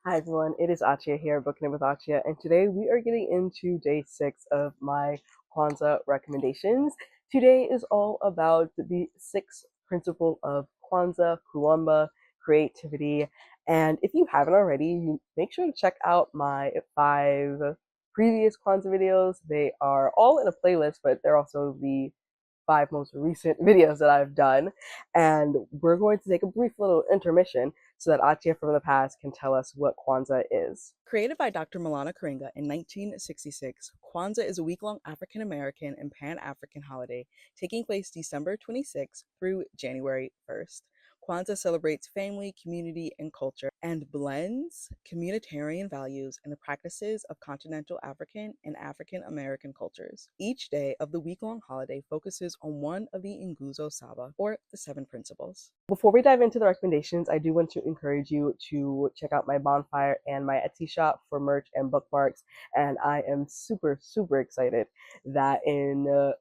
Hi everyone, it is Achia here, Booking It with Achia, and today we are getting into day 6 of my Kwanzaa recommendations. Today is all about the 6th principle of Kwanzaa, Kuumba, creativity, and if you haven't already, make sure to check out my 5 previous Kwanzaa videos. They are all in a playlist, but they're also the 5 most recent videos that I've done. And we're going to take a brief little intermission so that Atia from the past can tell us what Kwanzaa is. Created by Dr. Malana Karenga in 1966, Kwanzaa is a week-long African-American and Pan-African holiday taking place December 26th through January 1st. Kwanzaa celebrates family, community, and culture and blends communitarian values and the practices of continental African and African American cultures. Each day of the week-long holiday focuses on one of the Nguzo Saba, or the 7 principles. Before we dive into the recommendations, I do want to encourage you to check out my bonfire and my Etsy shop for merch and bookmarks. And I am super, super excited that in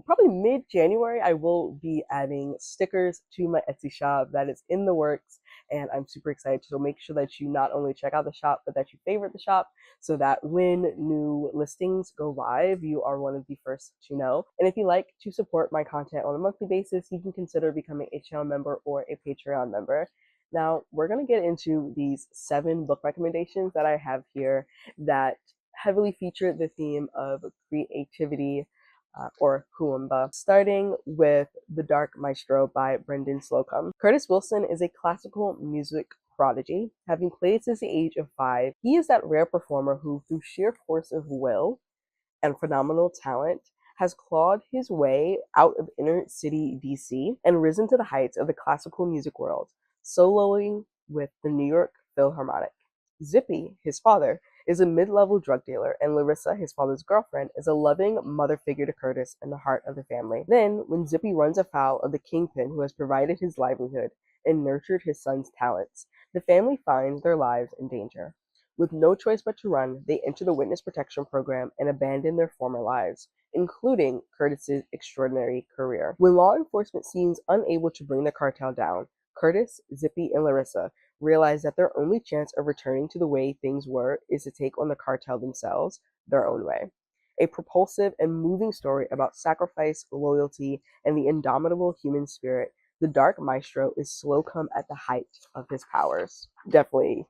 probably mid-January, I will be adding stickers to my Etsy shop. That is in the works, and I'm super excited. So make sure that you not only check out the shop, but that you favorite the shop so that when new listings go live, you are one of the first to know. And if you like to support my content on a monthly basis, you can consider becoming a channel member or a Patreon member. Now, we're going to get into these 7 book recommendations that I have here that heavily feature the theme of creativity, or Kuumba, starting with The Dark Maestro by Brendan Slocum. Curtis Wilson is a classical music prodigy. Having played since the age of 5, he is that rare performer who, through sheer force of will and phenomenal talent, has clawed his way out of inner city DC and risen to the heights of the classical music world, soloing with the New York Philharmonic. Zippy, his father, is a mid-level drug dealer, and Larissa, his father's girlfriend, is a loving mother figure to Curtis and the heart of the family. Then, when Zippy runs afoul of the kingpin who has provided his livelihood and nurtured his son's talents, the family finds their lives in danger. With no choice but to run, they enter the witness protection program and abandon their former lives, including Curtis's extraordinary career. When law enforcement seems unable to bring the cartel down, Curtis, Zippy, and Larissa realize that their only chance of returning to the way things were is to take on the cartel themselves, their own way. A propulsive and moving story about sacrifice, loyalty, and the indomitable human spirit, The Dark Maestro is Slocum at the height of his powers. Definitely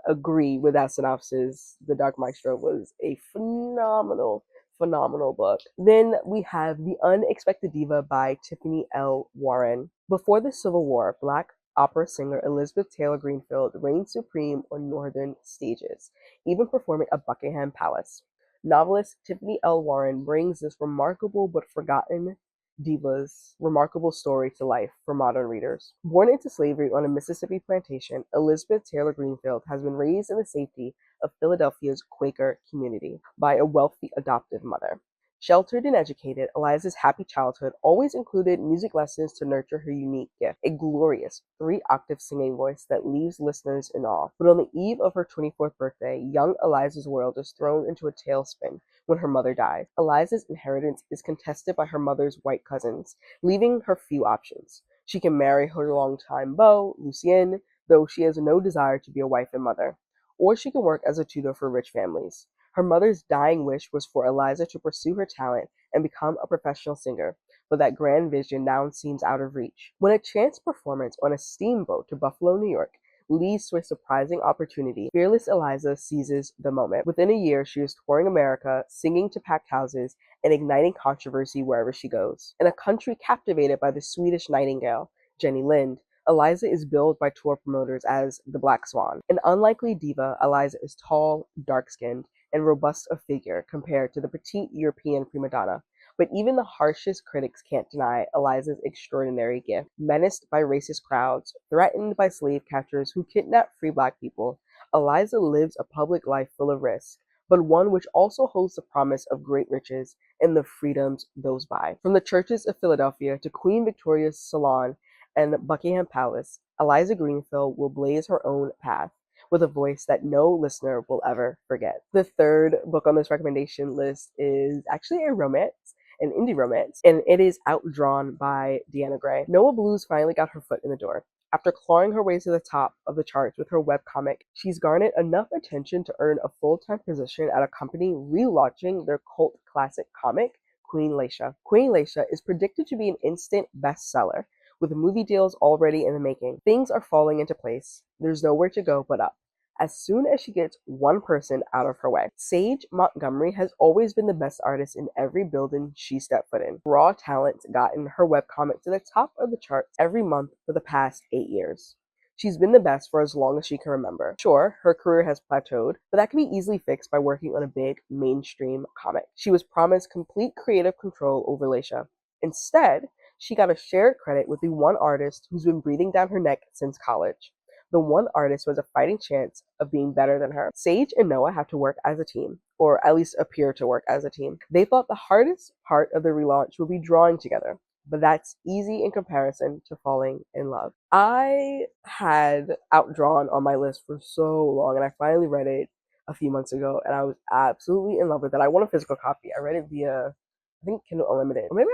agree with that synopsis. The Dark Maestro was a phenomenal book. Then we have The Unexpected Diva by Tiffany L. Warren. Before the Civil War, Black opera singer Elizabeth Taylor Greenfield reigned supreme on northern stages, even performing at Buckingham Palace. Novelist Tiffany L. Warren brings this remarkable but forgotten diva's remarkable story to life for modern readers. Born into slavery on a Mississippi plantation, Elizabeth Taylor Greenfield has been raised in the safety of Philadelphia's Quaker community by a wealthy adoptive mother. Sheltered and educated, Eliza's happy childhood always included music lessons to nurture her unique gift, a glorious 3-octave singing voice that leaves listeners in awe. But on the eve of her 24th birthday, young Eliza's world is thrown into a tailspin when her mother dies. Eliza's inheritance is contested by her mother's white cousins, leaving her few options. She can marry her longtime beau, Lucien, though she has no desire to be a wife and mother. Or she can work as a tutor for rich families. Her mother's dying wish was for Eliza to pursue her talent and become a professional singer, but that grand vision now seems out of reach. When a chance performance on a steamboat to Buffalo, New York, leads to a surprising opportunity, fearless Eliza seizes the moment. Within a year, she is touring America, singing to packed houses, and igniting controversy wherever she goes. In a country captivated by the Swedish nightingale, Jenny Lind, Eliza is billed by tour promoters as the Black Swan. An unlikely diva, Eliza is tall, dark-skinned, and robust of figure compared to the petite European prima donna. But even the harshest critics can't deny Eliza's extraordinary gift. Menaced by racist crowds, threatened by slave catchers who kidnap free Black people, Eliza lives a public life full of risk, but one which also holds the promise of great riches and the freedoms those buy. From the churches of Philadelphia to Queen Victoria's salon and Buckingham Palace, Eliza Greenfield will blaze her own path with a voice that no listener will ever forget. The third book on this recommendation list is actually a romance, an indie romance, and it is outdrawn by Deanna Gray. Noah Blues finally got her foot in the door. After clawing her way to the top of the charts with her webcomic, she's garnered enough attention to earn a full-time position at a company relaunching their cult classic comic, Queen Laisha. Queen Laisha is predicted to be an instant bestseller, with movie deals already in the making. Things are falling into place. There's nowhere to go but up, as soon as she gets one person out of her way. Sage Montgomery has always been the best artist in every building she stepped foot in. Raw talent's gotten her webcomic to the top of the charts every month for the past 8 years. She's been the best for as long as she can remember. Sure, her career has plateaued, but that can be easily fixed by working on a big mainstream comic. She was promised complete creative control over Laisha. Instead, she got a shared credit with the one artist who's been breathing down her neck since college. The one artist was a fighting chance of being better than her. Sage and Noah have to work as a team, or at least appear to work as a team. They thought the hardest part of the relaunch would be drawing together, but that's easy in comparison to falling in love. I had Outdrawn on my list for so long, and I finally read it a few months ago, and I was absolutely in love with it. I want a physical copy. I read it via, I think, Kindle Unlimited. Or maybe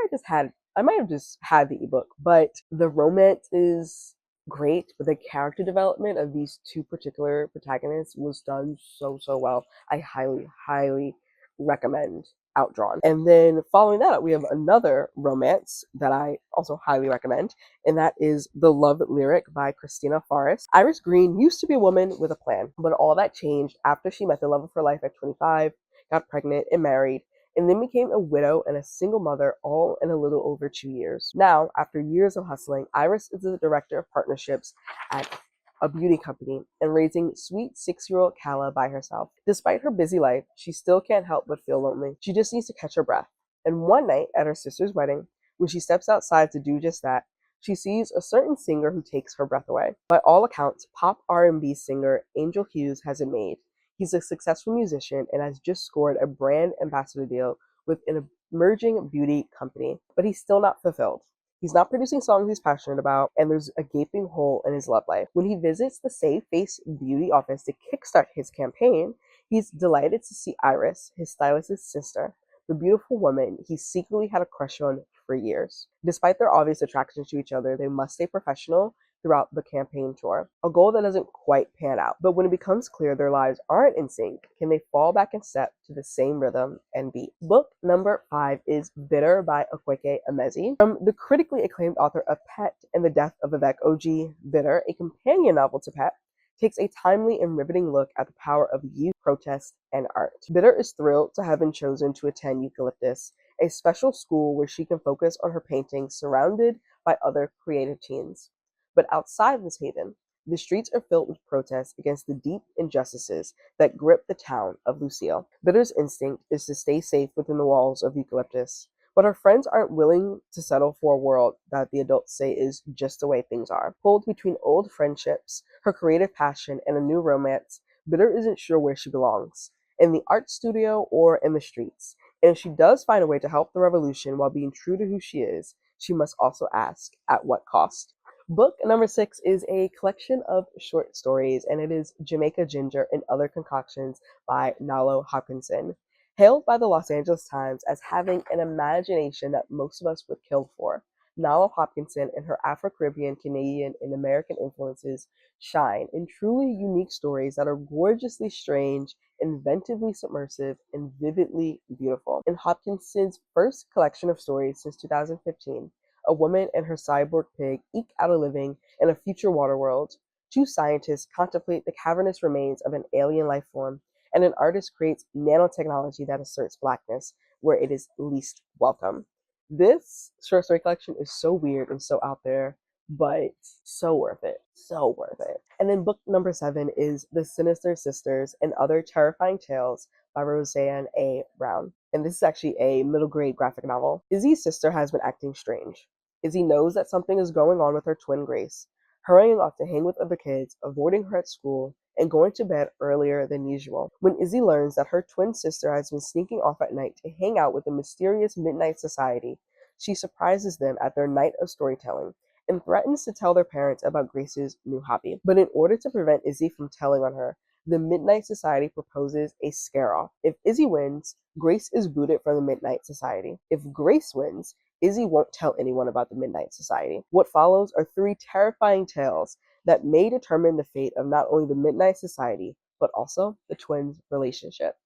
I might have just had the ebook, but the romance is great, but the character development of these two particular protagonists was done so well. I highly recommend Outdrawn. And then following that up, we have another romance that I also highly recommend, and that is The Love Lyric by Christina Forrest. Iris Green used to be a woman with a plan, but all that changed after she met the love of her life at 25, got pregnant and married, and then became a widow and a single mother, all in a little over 2 years. Now, after years of hustling, Iris is the director of partnerships at a beauty company and raising sweet 6-year-old Kala by herself. Despite her busy life, she still can't help but feel lonely. She just needs to catch her breath. And one night at her sister's wedding, when she steps outside to do just that, she sees a certain singer who takes her breath away. By all accounts, pop R&B singer Angel Hughes has it made. He's a successful musician and has just scored a brand ambassador deal with an emerging beauty company, but he's still not fulfilled. He's not producing songs he's passionate about, and there's a gaping hole in his love life. When he visits the Save Face Beauty office to kickstart his campaign, he's delighted to see Iris, his stylist's sister, the beautiful woman he secretly had a crush on for years. Despite their obvious attraction to each other, they must stay professional throughout the campaign tour, a goal that doesn't quite pan out. But when it becomes clear their lives aren't in sync, can they fall back in step to the same rhythm and beat? Book number 5 is Bitter by Okweke Emezi. From the critically acclaimed author of Pet and the Death of Vivek Oji, Bitter, a companion novel to Pet, takes a timely and riveting look at the power of youth, protest, and art. Bitter is thrilled to have been chosen to attend Eucalyptus, a special school where she can focus on her painting surrounded by other creative teens. But outside this haven, the streets are filled with protests against the deep injustices that grip the town of Lucille. Bitter's instinct is to stay safe within the walls of Eucalyptus, but her friends aren't willing to settle for a world that the adults say is just the way things are. Pulled between old friendships, her creative passion, and a new romance, Bitter isn't sure where she belongs, in the art studio or in the streets. And if she does find a way to help the revolution while being true to who she is, she must also ask, at what cost? Book number 6 is a collection of short stories, and it is Jamaica Ginger and Other Concoctions by Nalo Hopkinson. Hailed by the Los Angeles Times as having an imagination that most of us would kill for, Nalo Hopkinson and her Afro-Caribbean, Canadian, and American influences shine in truly unique stories that are gorgeously strange, inventively submersive, and vividly beautiful. In Hopkinson's first collection of stories since 2015, a woman and her cyborg pig eke out a living in a future water world. 2 scientists contemplate the cavernous remains of an alien life form, and an artist creates nanotechnology that asserts blackness where it is least welcome. This short story collection is so weird and so out there, but so worth it. So worth it. And then book number 7 is The Sinister Sisters and Other Terrifying Tales by Roseanne A. Brown. And this is actually a middle grade graphic novel. Izzy's sister has been acting strange. Izzy knows that something is going on with her twin Grace, hurrying off to hang with other kids, avoiding her at school, and going to bed earlier than usual. When Izzy learns that her twin sister has been sneaking off at night to hang out with the mysterious Midnight Society, she surprises them at their night of storytelling and threatens to tell their parents about Grace's new hobby. But in order to prevent Izzy from telling on her, The Midnight Society proposes a scare-off. If Izzy wins, Grace is booted from the Midnight Society. If Grace wins, Izzy won't tell anyone about the Midnight Society. What follows are three terrifying tales that may determine the fate of not only the Midnight Society, but also the twins' relationship.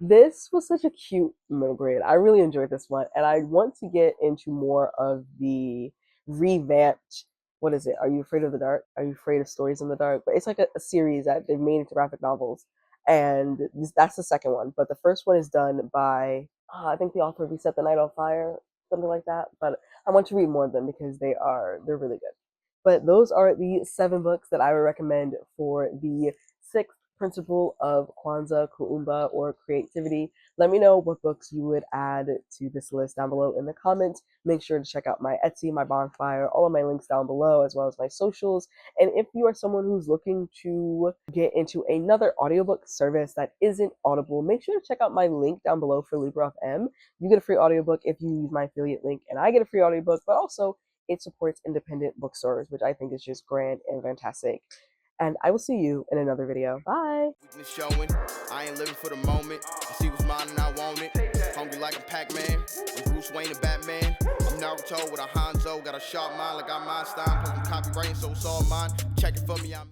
This was such a cute middle grade. I really enjoyed this one, and I want to get into more of the revamped. What is it? Are You Afraid of the Dark? Are You Afraid of Stories in the Dark? But it's like a series that they've made into graphic novels, and that's the second one. But the first one is done by I think the author of We Set the Night on Fire, something like that. But I want to read more of them because they're really good. But those are the 7 books that I would recommend for the 6th principle of Kwanzaa, Kuumba, or creativity. Let me know what books you would add to this list down below in the comments. Make sure to check out my Etsy, my bonfire, all of my links down below, as well as my socials. And if you are someone who's looking to get into another audiobook service that isn't Audible, make sure to check out my link down below for LibreFM. You get a free audiobook if you use my affiliate link, and I get a free audiobook, but also it supports independent bookstores, which I think is just grand and fantastic. And I will see you in another video. Bye. Weakness showing. I ain't living for the moment. I see what's mine and I want it. Hungry like a Pac-Man. I'm Bruce Wayne and Batman. I'm Naruto with a Hanzo. Got a sharp mind like I'm Einstein. Plus I'm copywriting, so it's all mine. Check it for me. I'm